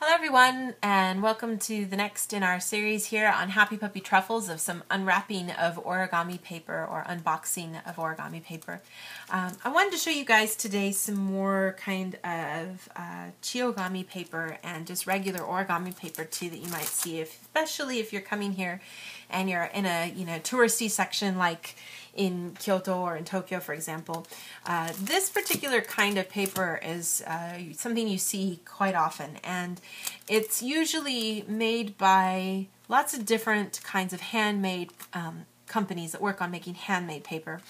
Hello everyone, and welcome to the next in our series here on Happy Puppy Truffles of some unwrapping of origami paper or unboxing of origami paper. I wanted to show you guys today some more kind of Chiyogami paper and just regular origami paper too that you might see, especially if you're coming here and you're in a touristy section like in Kyoto or in Tokyo, for example. This particular kind of paper is something you see quite often, and it's usually made by lots of different kinds of handmade companies that work on making handmade paper.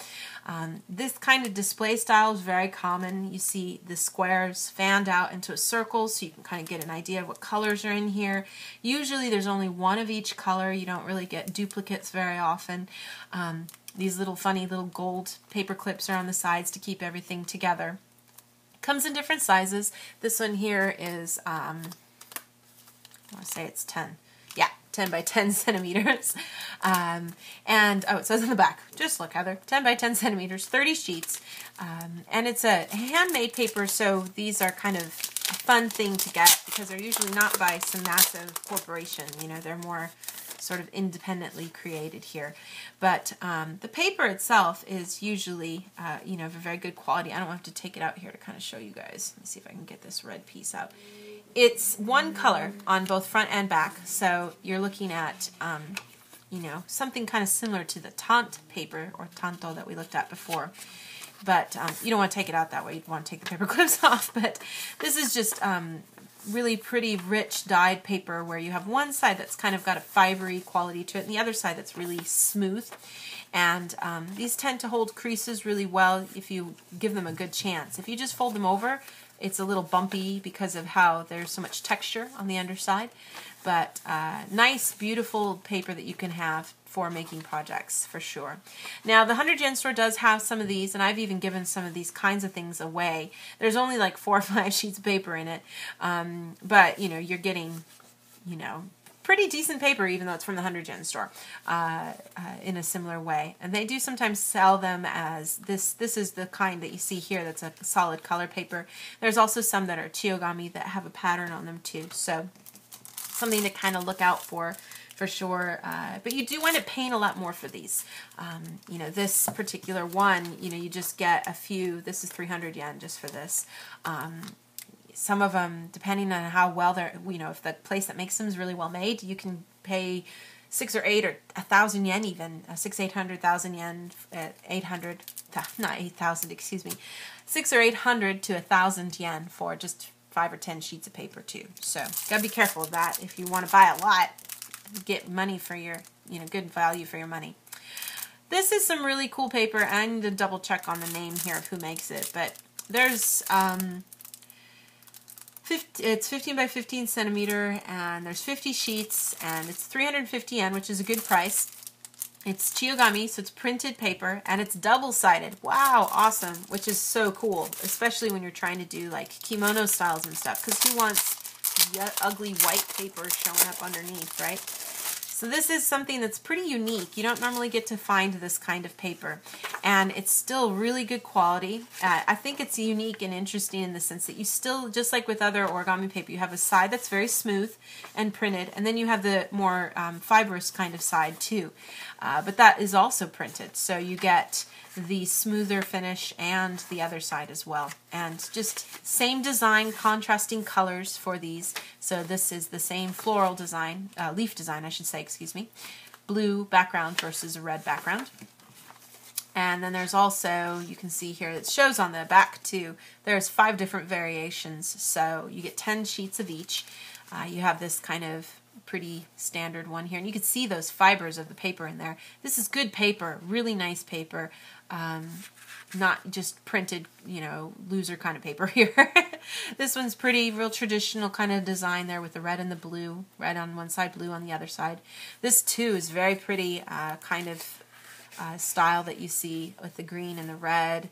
This kind of display style is very common. You see the squares fanned out into a circle so you can kind of get an idea of what colors are in here. Usually there's only one of each color. You don't really get duplicates very often. These little funny little gold paper clips are on the sides to keep everything together. Comes in different sizes. This one here is, I want to say it's 10. Yeah, 10 by 10 centimeters. And, oh, it says on the back, just look, Heather, 10 by 10 centimeters, 30 sheets. And it's a handmade paper, so these are kind of a fun thing to get because they're usually not by some massive corporation. You know, they're more sort of independently created here. But the paper itself is usually, of a very good quality. I don't have to take it out here to kind of show you guys. Let me see if I can get this red piece out. It's one color on both front and back, so you're looking at, something kind of similar to the tant paper or tanto that we looked at before. But you don't want to take it out that way. You'd want to take the paper clips off. But this is just really pretty rich dyed paper where you have one side that's kind of got a fibery quality to it and the other side that's really smooth. And these tend to hold creases really well if you give them a good chance. If you just fold them over, it's a little bumpy because of how there's so much texture on the underside. But nice, beautiful paper that you can have for making projects, for sure. Now, the 100 yen store does have some of these, and I've even given some of these kinds of things away. There's only like 4 or 5 sheets of paper in it, but, you're getting, pretty decent paper, even though it's from the 100 yen store, in a similar way. And they do sometimes sell them as this is the kind that you see here that's a solid color paper. There's also some that are Chiyogami that have a pattern on them too, so something to kind of look out for sure. But you do want to paint a lot more for these. This particular one, you just get a few. This is 300 yen just for this. Some of them, depending on how well they're, if the place that makes them is really well made, you can pay 6 or 8 or 1,000 yen even, 800,000 yen, 800, not 8,000, excuse me, 600 or 800 to 1,000 yen for just 5 or 10 sheets of paper too. So gotta be careful of that. If you want to buy a lot, get money for your, good value for your money. This is some really cool paper. I need to double check on the name here of who makes it, but there's it's 15 by 15 centimeter, and there's 50 sheets, and it's 350 yen, which is a good price. It's Chiyogami, so it's printed paper, and it's double-sided. Wow, awesome, which is so cool, especially when you're trying to do like kimono styles and stuff, because who wants ugly white paper showing up underneath, right? So this is something that's pretty unique. You don't normally get to find this kind of paper, and it's still really good quality. I think it's unique and interesting in the sense that you still, just like with other origami paper, you have a side that's very smooth and printed, and then you have the more fibrous kind of side too. But that is also printed, so you get the smoother finish and the other side as well. And just same design, contrasting colors for these. So this is the same floral design, leaf design I should say, excuse me. Blue background versus a red background. And then there's also, you can see here, it shows on the back too, there's 5 different variations. So you get 10 sheets of each. You have this kind of pretty standard one here, and you can see those fibers of the paper in there. This is good paper, really nice paper, not just printed, loser kind of paper here. This one's pretty, real traditional kind of design there with the red and the blue, red on one side, blue on the other side. This too is very pretty kind of style that you see with the green and the red.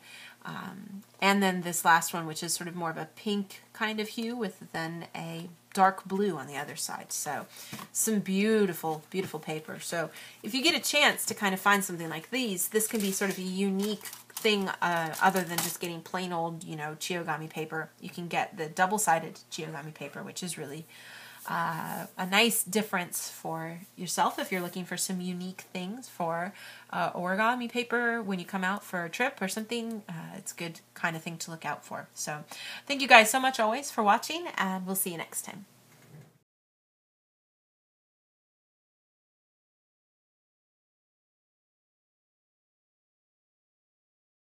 And then this last one, which is sort of more of a pink kind of hue with then a dark blue on the other side. So some beautiful, beautiful paper. So if you get a chance to kind of find something like these, this can be sort of a unique thing other than just getting plain old, you know, Chiyogami paper. You can get the double-sided Chiyogami paper, which is really a nice difference for yourself if you're looking for some unique things for origami paper when you come out for a trip or something. It's a good kind of thing to look out for. So thank you guys so much always for watching, and we'll see you next time.